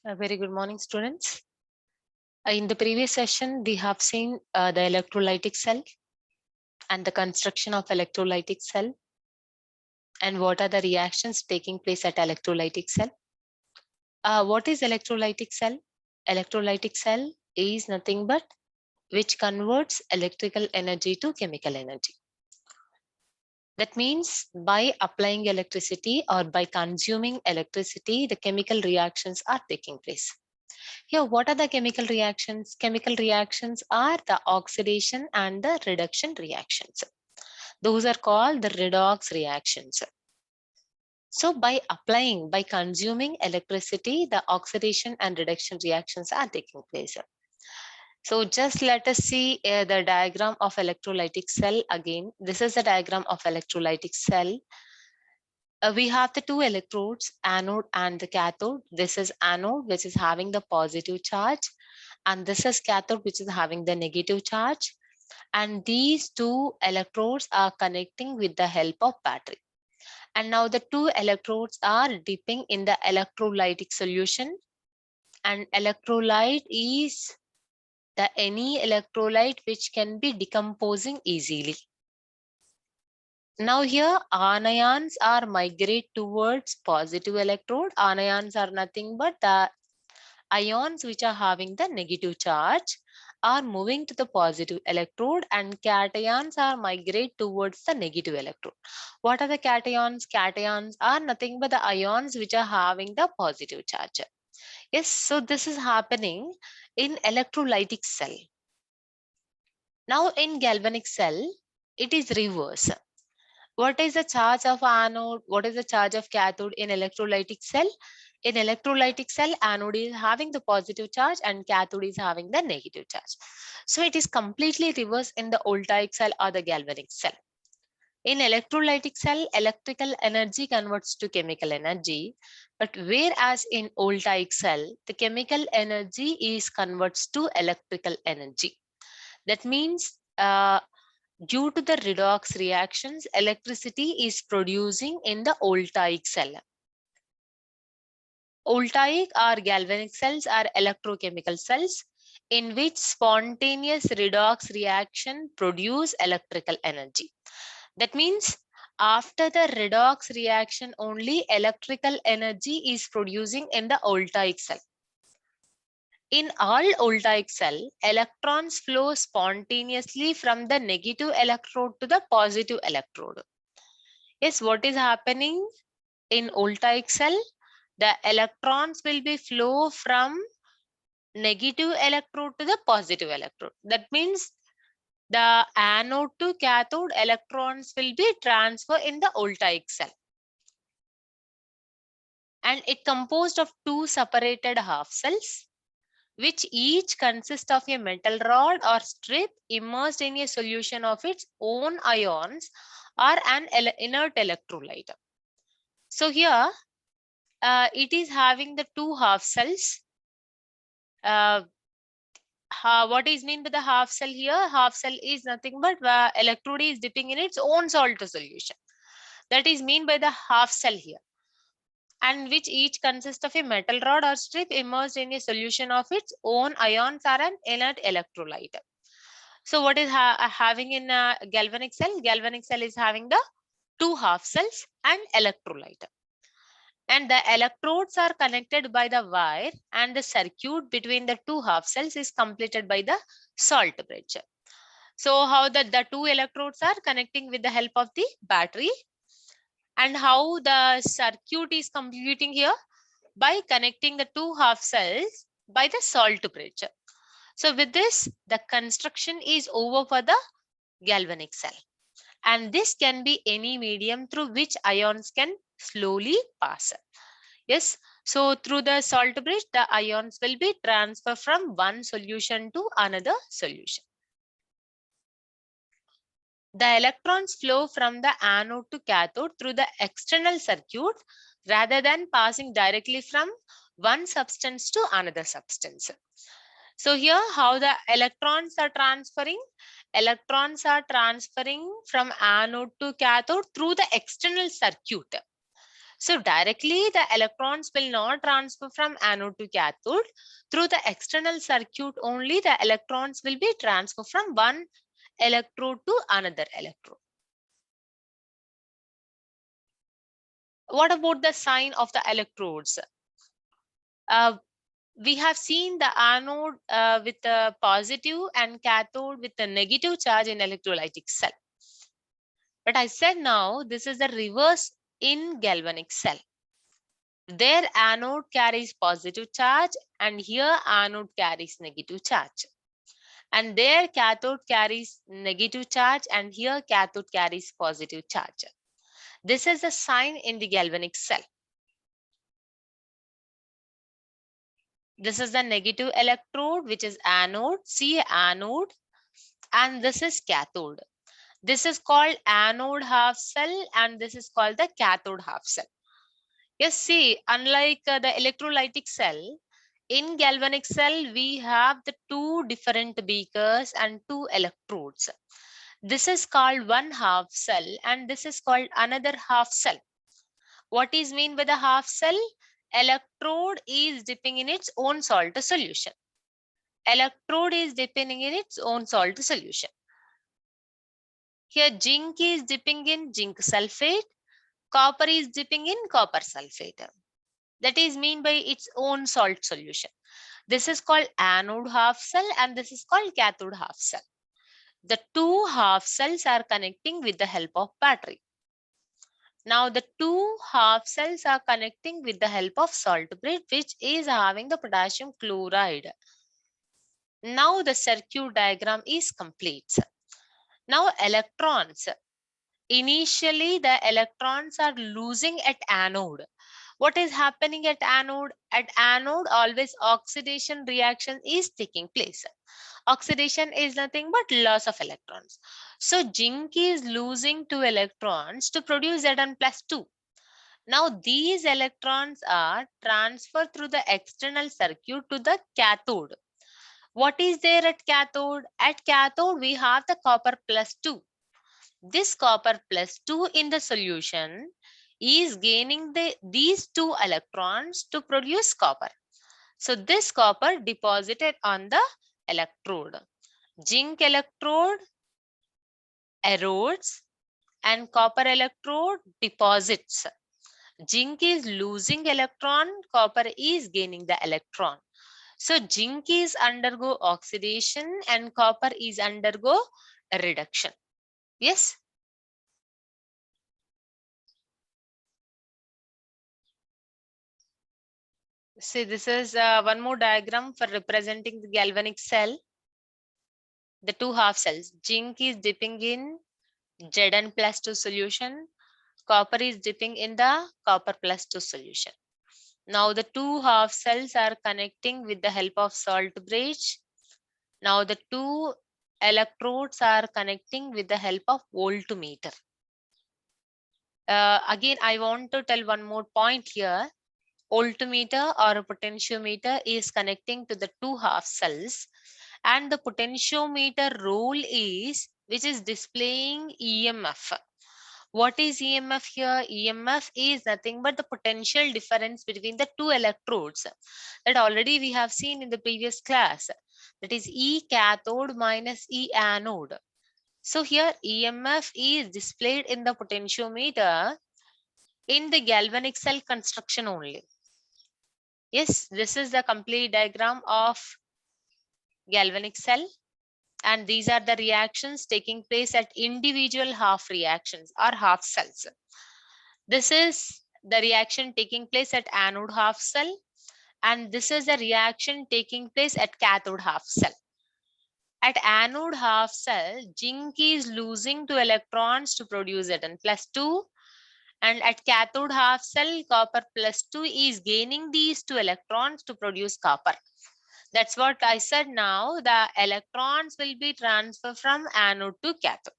A very good morning, students. In the previous session, we have seen the electrolytic cell and the construction of electrolytic cell and what are the reactions taking place at electrolytic cell. What is electrolytic cell? Electrolytic cell is nothing but which converts electrical energy to chemical energy. That means by applying electricity or by consuming electricity, the chemical reactions are taking place. Here, what are the chemical reactions? Chemical reactions are the oxidation and the reduction reactions. Those are called the redox reactions. So by consuming electricity, the oxidation and reduction reactions are taking place. So just let us see the diagram of electrolytic cell again. This is the diagram of electrolytic cell. We have the two electrodes, anode and the cathode. This is anode, which is having the positive charge, and this is cathode, which is having the negative charge. And these two electrodes are connecting with the help of battery. And now the two electrodes are dipping in the electrolytic solution. And electrolyte is the any electrolyte which can be decomposing easily. Now here anions are migrate towards positive electrode. Anions are nothing but the ions which are having the negative charge are moving to the positive electrode, and cations are migrate towards the negative electrode. What are the cations? Cations are nothing but the ions which are having the positive charge. Yes, so this is happening in electrolytic cell. Now in galvanic cell, it is reverse. What is the charge of anode? What is the charge of cathode in electrolytic cell? In electrolytic cell, anode is having the positive charge and cathode is having the negative charge. So it is completely reverse in the voltaic cell or the galvanic cell. In electrolytic cell, electrical energy converts to chemical energy, but whereas in voltaic cell, the chemical energy is converts to electrical energy. That means due to the redox reactions, electricity is producing in the voltaic cell. Voltaic or galvanic cells are electrochemical cells in which spontaneous redox reaction produce electrical energy. That means after the redox reaction, only electrical energy is producing in the voltaic cell. In all voltaic cell, electrons flow spontaneously from the negative electrode to the positive electrode. Yes, what is happening in voltaic cell? The electrons will be flow from negative electrode to the positive electrode. That means the anode to cathode electrons will be transferred in the voltaic cell. And it composed of two separated half cells, which each consists of a metal rod or strip immersed in a solution of its own ions or an inert electrolyte. So here it is having the two half cells. What is mean by the half cell here? Half cell is nothing but electrode is dipping in its own salt solution. That is mean by the half cell here, and which each consists of a metal rod or strip immersed in a solution of its own ions or an inert electrolyte. So what is having in a galvanic cell? Galvanic cell is having the two half cells and electrolyte. And the electrodes are connected by the wire, and the circuit between the two half cells is completed by the salt bridge. So how the two electrodes are connecting with the help of the battery, and how the circuit is completing here by connecting the two half cells by the salt bridge. So with this, the construction is over for the galvanic cell. And this can be any medium through which ions can slowly pass. Yes, so through the salt bridge, the ions will be transferred from one solution to another solution. The electrons flow from the anode to cathode through the external circuit rather than passing directly from one substance to another substance. So here how the electrons are transferring? Electrons are transferring from anode to cathode through the external circuit. So directly the electrons will not transfer from anode to cathode. Through the external circuit only the electrons will be transferred from one electrode to another electrode. What about the sign of the electrodes? We have seen the anode with a positive and cathode with a negative charge in electrolytic cell. But I said now this is the reverse in galvanic cell. Their anode carries positive charge and here anode carries negative charge. And their cathode carries negative charge and here cathode carries positive charge. This is a sign in the galvanic cell. This is the negative electrode, which is anode, see anode, and this is cathode. This is called anode half cell and this is called the cathode half cell. Yes, see, unlike the electrolytic cell, in galvanic cell, we have the two different beakers and two electrodes. This is called one half cell and this is called another half cell. What is mean by the half cell? Electrode is dipping in its own salt solution. Electrode is dipping in its own salt solution. Here zinc is dipping in zinc sulfate. Copper is dipping in copper sulfate. That is mean by its own salt solution. This is called anode half cell and this is called cathode half cell. The two half cells are connecting with the help of battery. Now the two half cells are connecting with the help of salt bridge, which is having the potassium chloride. Now the circuit diagram is complete. Now electrons. Initially the electrons are losing at anode. What is happening at anode? At anode always oxidation reaction is taking place. Oxidation is nothing but loss of electrons. So zinc is losing 2 electrons to produce Zn+2. Now these electrons are transferred through the external circuit to the cathode. What is there at cathode? At cathode we have the copper +2. This copper +2 in the solution is gaining these 2 electrons to produce copper. So this copper deposited on the electrode. Zinc electrode erodes and copper electrode deposits. Zinc is losing electron, copper is gaining the electron. So zinc is undergo oxidation and copper is undergo reduction. Yes. See, this is one more diagram for representing the galvanic cell. The two half cells. Zinc is dipping in Zn+2 solution. Copper is dipping in the copper +2 solution. Now the two half cells are connecting with the help of salt bridge. Now the two electrodes are connecting with the help of voltmeter. Again, I want to tell one more point here. Voltmeter or a potentiometer is connecting to the two half cells and the potentiometer role is which is displaying EMF. What is EMF here? EMF is nothing but the potential difference between the two electrodes that already we have seen in the previous class. That is E cathode minus E anode. So here EMF is displayed in the potentiometer in the galvanic cell construction only. Yes, this is the complete diagram of galvanic cell. And these are the reactions taking place at individual half reactions or half cells. This is the reaction taking place at anode half cell. And this is the reaction taking place at cathode half cell. At anode half cell, zinc is losing 2 electrons to produce Zn+2. And at cathode half cell, copper +2 is gaining these 2 electrons to produce copper. That's what I said now. The electrons will be transferred from anode to cathode.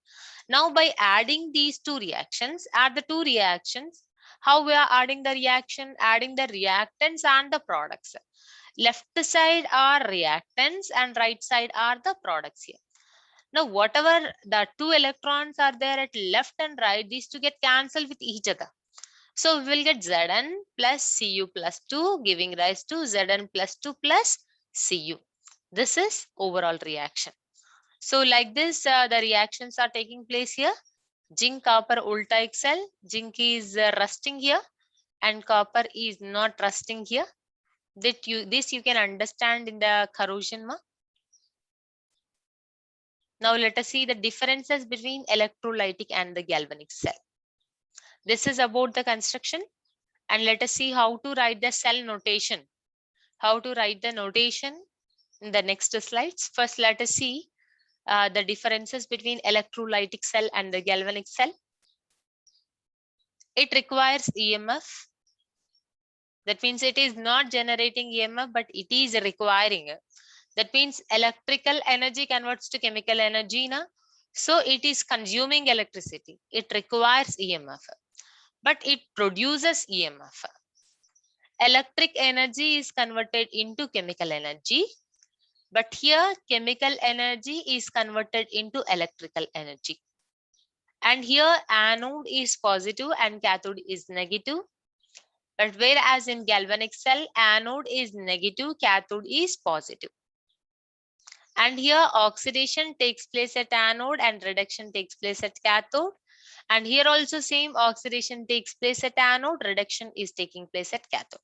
Now by adding these two reactions, add the two reactions. How we are adding the reaction? Adding the reactants and the products. Left side are reactants and right side are the products here. Now whatever the two electrons are there at left and right, these two get cancelled with each other. So we will get Zn plus Cu plus 2 giving rise to Zn plus 2 plus Cu. This is overall reaction. So like this, the reactions are taking place here. Zinc copper voltaic cell. Zinc is rusting here and copper is not rusting here. This you can understand in the corrosion. Now let us see the differences between electrolytic and the galvanic cell. This is about the construction, and let us see how to write the cell notation. How to write the notation in the next slides. First, let us see the differences between electrolytic cell and the galvanic cell. It requires EMF. That means it is not generating EMF, but it is requiring. That means electrical energy converts to chemical energy. So it is consuming electricity. It requires EMF, but it produces EMF. Electric energy is converted into chemical energy, but here chemical energy is converted into electrical energy. And here anode is positive and cathode is negative. But whereas in galvanic cell, anode is negative, cathode is positive. And here oxidation takes place at anode and reduction takes place at cathode. And here also same, oxidation takes place at anode, reduction is taking place at cathode.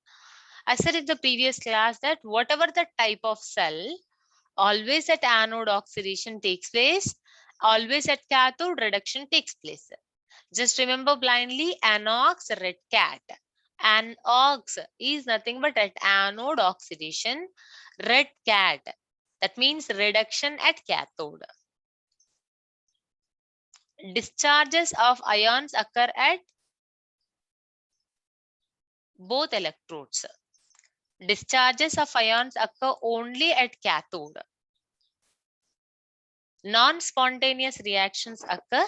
I said in the previous class that whatever the type of cell, always at anode oxidation takes place, always at cathode reduction takes place. Just remember blindly anox, red cat. Anox is nothing but at anode oxidation, red cat. That means reduction at cathode. Discharges of ions occur at both electrodes. Discharges of ions occur only at cathode. Non-spontaneous reactions occur,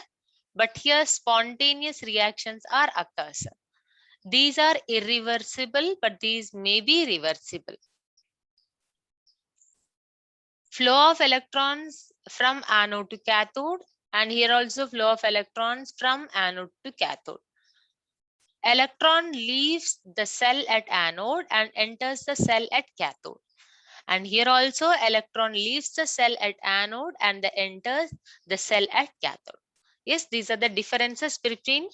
but here spontaneous reactions are occurs. These are irreversible, but these may be reversible. Flow of electrons from anode to cathode, and here also flow of electrons from anode to cathode. Electron leaves the cell at anode and enters the cell at cathode. And here also electron leaves the cell at anode and enters the cell at cathode. Yes, these are the differences between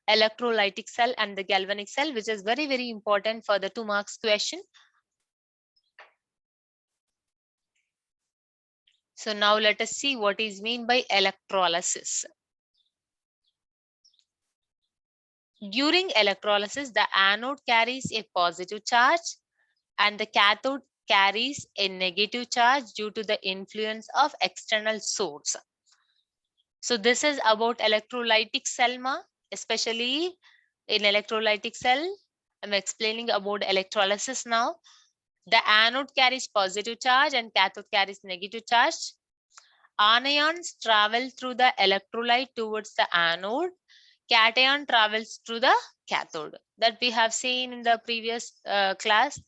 electrolytic cell and the galvanic cell, which is very, very important for the 2 marks question. So now let us see what is meant by electrolysis. During electrolysis, the anode carries a positive charge and the cathode carries a negative charge due to the influence of external source. So this is about electrolytic cell, especially in electrolytic cell. I'm explaining about electrolysis now. The anode carries positive charge and cathode carries negative charge. Anions travel through the electrolyte towards the anode. Cation travels through the cathode. That we have seen in the previous class.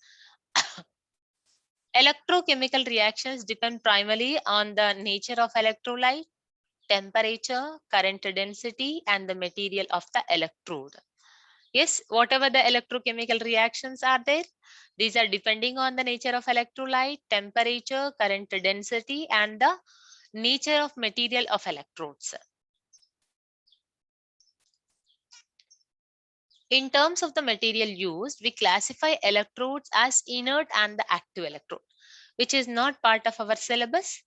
Electrochemical reactions depend primarily on the nature of electrolyte, temperature, current density, and the material of the electrode. Yes, whatever the electrochemical reactions are there, these are depending on the nature of electrolyte, temperature, current density, and the nature of material of electrodes. In terms of the material used, we classify electrodes as inert and the active electrode, which is not part of our syllabus,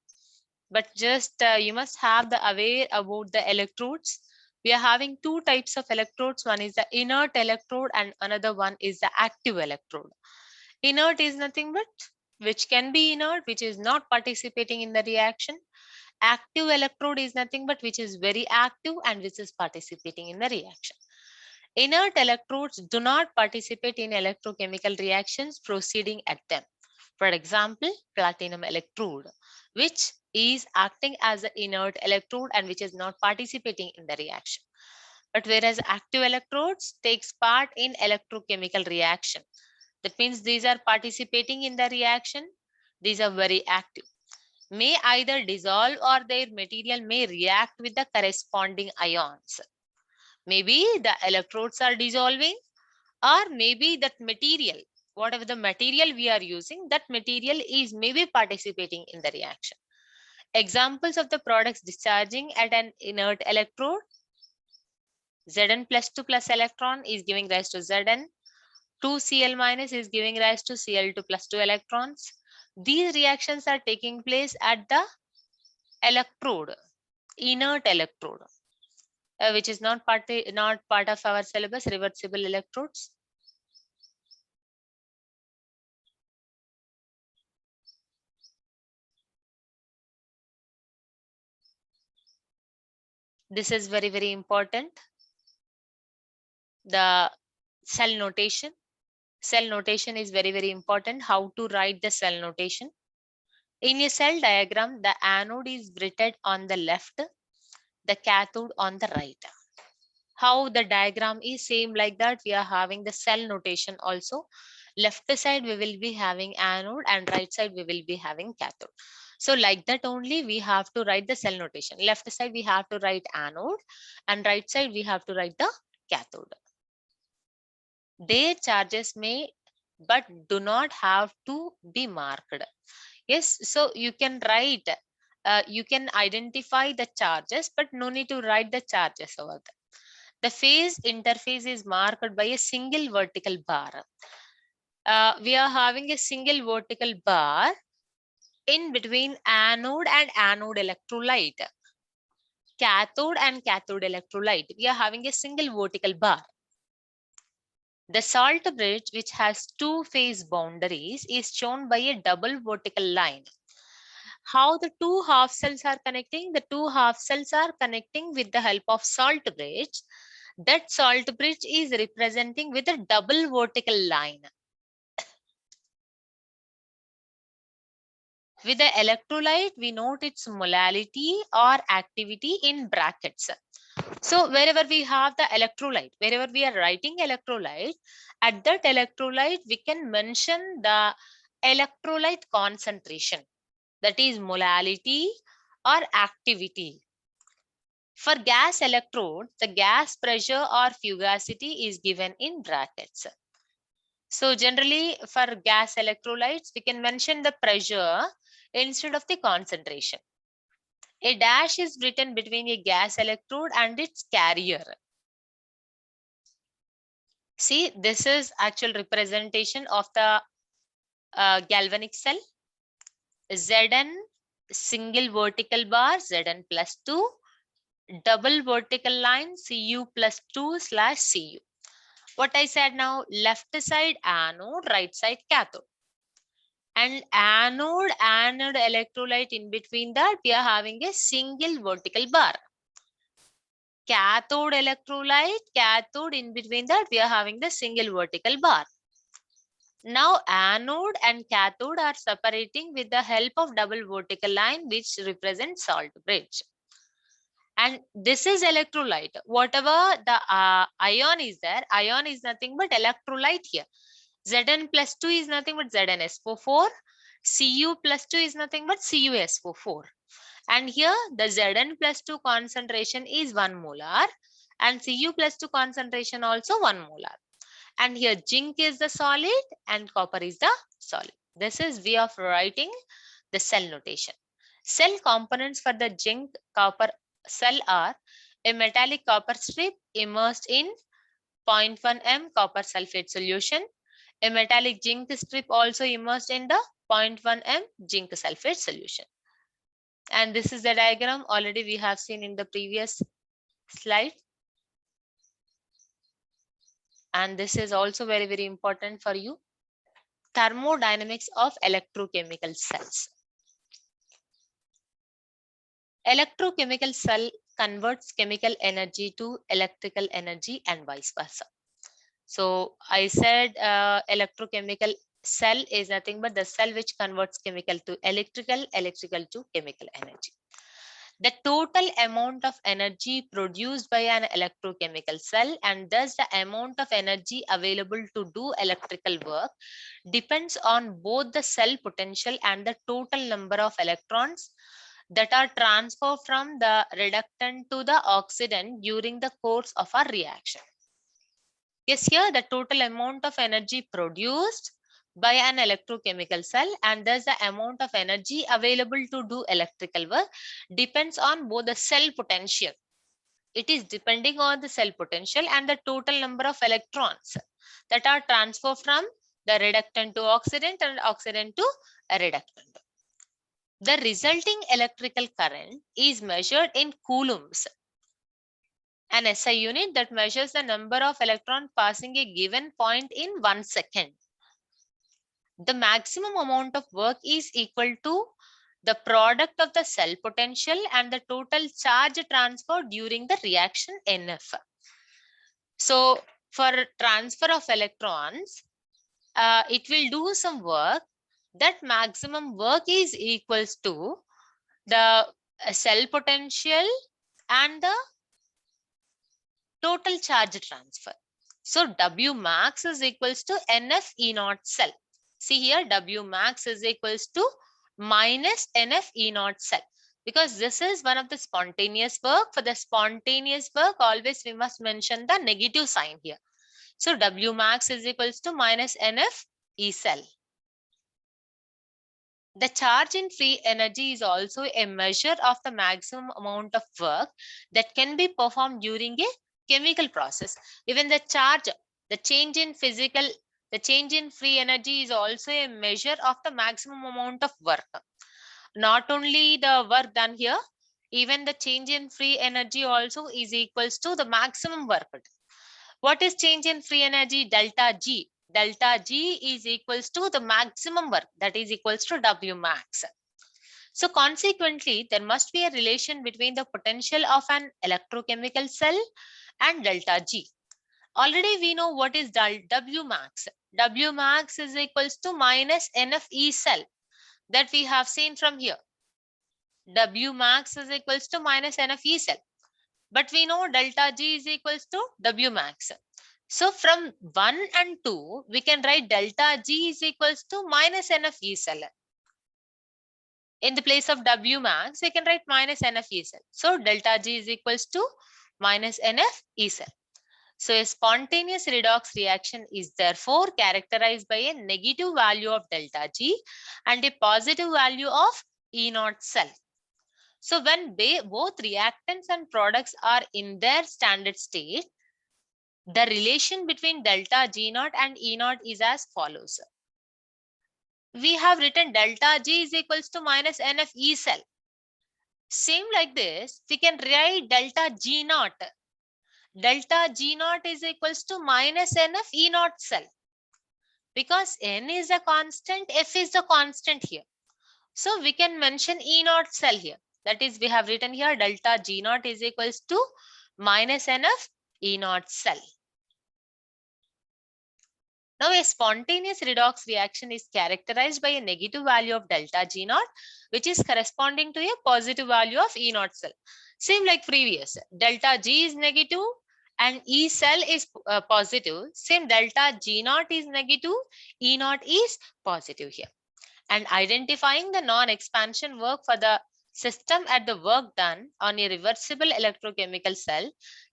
but just you must have the aware about the electrodes. We are having 2 types of electrodes. One is the inert electrode and another one is the active electrode. Inert is nothing but which can be inert, which is not participating in the reaction. Active electrode is nothing but which is very active and which is participating in the reaction. Inert electrodes do not participate in electrochemical reactions proceeding at them. For example, platinum electrode, which is acting as an inert electrode and which is not participating in the reaction. But whereas active electrodes takes part in electrochemical reaction. That means these are participating in the reaction. These are very active. May either dissolve or their material may react with the corresponding ions. Maybe the electrodes are dissolving or maybe that material, whatever the material we are using, that material is maybe participating in the reaction. Examples of the products discharging at an inert electrode: Zn plus 2 plus electron is giving rise to Zn. 2Cl minus is giving rise to Cl2 plus 2 electrons. These reactions are taking place at the electrode, inert electrode, which is not part of our syllabus, reversible electrodes. This is very, very important. The cell notation. Cell notation is very, very important. How to write the cell notation. In a cell diagram, the anode is written on the left, the cathode on the right. How the diagram is same like that, we are having the cell notation also. Left side we will be having anode and right side we will be having cathode. So like that only we have to write the cell notation. Left side we have to write anode and right side we have to write the cathode. Their charges may but do not have to be marked. Yes, so you can write, you can identify the charges, but no need to write the charges over there. The phase interface is marked by a single vertical bar. We are having a single vertical bar in between anode and anode electrolyte. Cathode and cathode electrolyte, we are having a single vertical bar. The salt bridge, which has two phase boundaries, is shown by a double vertical line. How the two half cells are connecting? The two half cells are connecting with the help of salt bridge. That salt bridge is representing with a double vertical line. With the electrolyte, we note its molality or activity in brackets. So wherever we have the electrolyte, wherever we are writing electrolyte, at that electrolyte, we can mention the electrolyte concentration, that is molality or activity. For gas electrode, the gas pressure or fugacity is given in brackets. So generally for gas electrolytes, we can mention the pressure instead of the concentration. A dash is written between a gas electrode and its carrier. See, this is actual representation of the galvanic cell. Zn single vertical bar, Zn plus 2, double vertical line Cu plus 2 / Cu. What I said now, left side anode, right side cathode. And anode electrolyte, in between that we are having a single vertical bar. Cathode electrolyte, cathode, in between that we are having the single vertical bar. Now anode and cathode are separating with the help of double vertical line, which represents salt bridge. And this is electrolyte. Whatever the ion is there, ion is nothing but electrolyte here. Zn plus 2 is nothing but ZnSO4. Cu plus 2 is nothing but CuSO4. And here the Zn plus 2 concentration is 1 molar and Cu plus 2 concentration also 1 molar. And here zinc is the solid and copper is the solid. This is way of writing the cell notation. Cell components for the zinc copper cell are a metallic copper strip immersed in 0.1 m copper sulfate solution, a metallic zinc strip also immersed in the 0.1 m zinc sulfate solution. And this is the diagram already we have seen in the previous slide. And this is also very, very important for you. Thermodynamics of electrochemical cells. Electrochemical cell converts chemical energy to electrical energy and vice versa. So I said electrochemical cell is nothing but the cell which converts chemical to electrical, electrical to chemical energy. The total amount of energy produced by an electrochemical cell and thus the amount of energy available to do electrical work depends on both the cell potential and the total number of electrons that are transferred from the reductant to the oxidant during the course of a reaction. Yes, here the total amount of energy produced by an electrochemical cell and thus the amount of energy available to do electrical work depends on both the cell potential. It is depending on the cell potential and the total number of electrons that are transferred from the reductant to oxidant and oxidant to a reductant. The resulting electrical current is measured in coulombs, an SI unit that measures the number of electrons passing a given point in 1 second. The maximum amount of work is equal to the product of the cell potential and the total charge transfer during the reaction NF. So for transfer of electrons, it will do some work. That maximum work is equals to the cell potential and the total charge transfer. So W max is equals to NF E naught cell. See here, W max is equals to minus NF E naught cell. Because this is one of the spontaneous work. For the spontaneous work, always we must mention the negative sign here. So W max is equals to minus NF E cell. The charge in free energy is also a measure of the maximum amount of work that can be performed during a chemical process. Even the charge, the change in free energy is also a measure of the maximum amount of work. Not only the work done here, even the change in free energy also is equals to the maximum work. What is change in free energy? Delta G. Delta G is equals to the maximum work, that is equals to W max. So consequently, there must be a relation between the potential of an electrochemical cell and delta G. Already we know what is W max. W max is equals to minus NFE cell, that we have seen from here. W max is equals to minus NFE cell. But we know delta G is equals to W max. So from 1 and 2, we can write delta G is equals to minus NFE cell. In the place of W max, we can write minus NFE cell. So delta G is equals to minus NFE cell. So a spontaneous redox reaction is therefore characterized by a negative value of delta G and a positive value of E naught cell. So when both reactants and products are in their standard state, the relation between delta G naught and E naught is as follows. We have written delta G is equals to minus NF E cell. Same like this, we can write delta G naught. Delta G naught is equals to minus NF E naught cell. Because N is a constant, F is the constant here. So we can mention E naught cell here. That is, we have written here delta G naught is equals to minus NF E naught cell. Now, a spontaneous redox reaction is characterized by a negative value of delta G naught, which is corresponding to a positive value of E naught cell. Same like previous, delta G is negative and E cell is positive. Same delta G naught is negative, E naught is positive here. And identifying the non-expansion work for the system at the work done on a reversible electrochemical cell,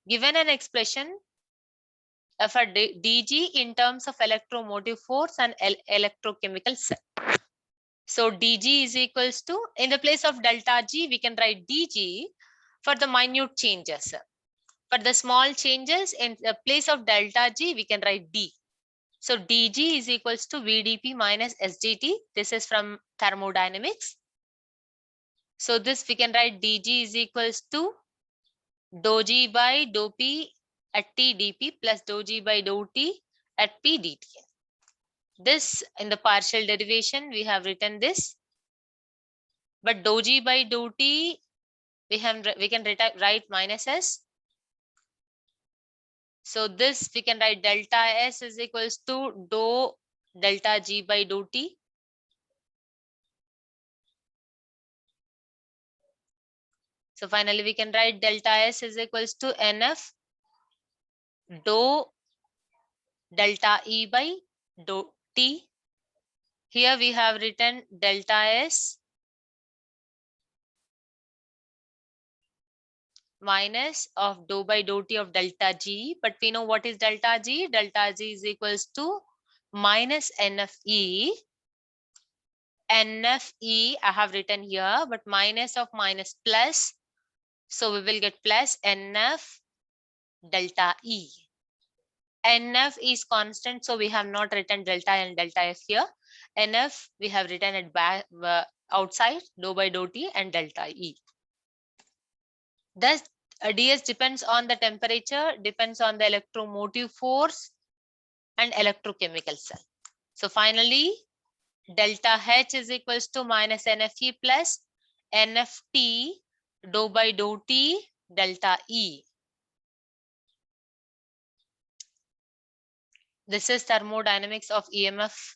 given an expression for dG in terms of electromotive force and electrochemical cell. So dG is equals to, in the place of delta G, we can write dG for the minute changes. For the small changes, in the place of delta G, we can write D. So dG is equals to VdP minus SdT. This is from thermodynamics. So this we can write dG is equals to dou G by dou P at T dP plus dou G by dou T at P dt. This in the partial derivation, we have written this. But dou G by dou T, we can write minus S. So this we can write delta S is equals to dou delta G by dou T. So finally, we can write delta S is equals to NF dou delta E by dou T. Here we have written delta S minus of dou by dou t of delta G, but we know what is delta G. Delta G is equals to minus NFE. NFE I have written here, but minus of minus plus. So we will get plus NF delta E. NF is constant, so we have not written delta and delta F here. NF we have written it back outside, dou by dou t and delta E. Thus, ds depends on the temperature, depends on the electromotive force and electrochemical cell. So finally, delta H is equals to minus NFE plus NFT dou by dou t delta E. This is thermodynamics of EMF.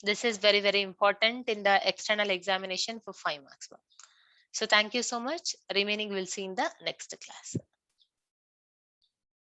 This is very, very important in the external examination for 5 marks. So thank you so much. Remaining we'll see in the next class.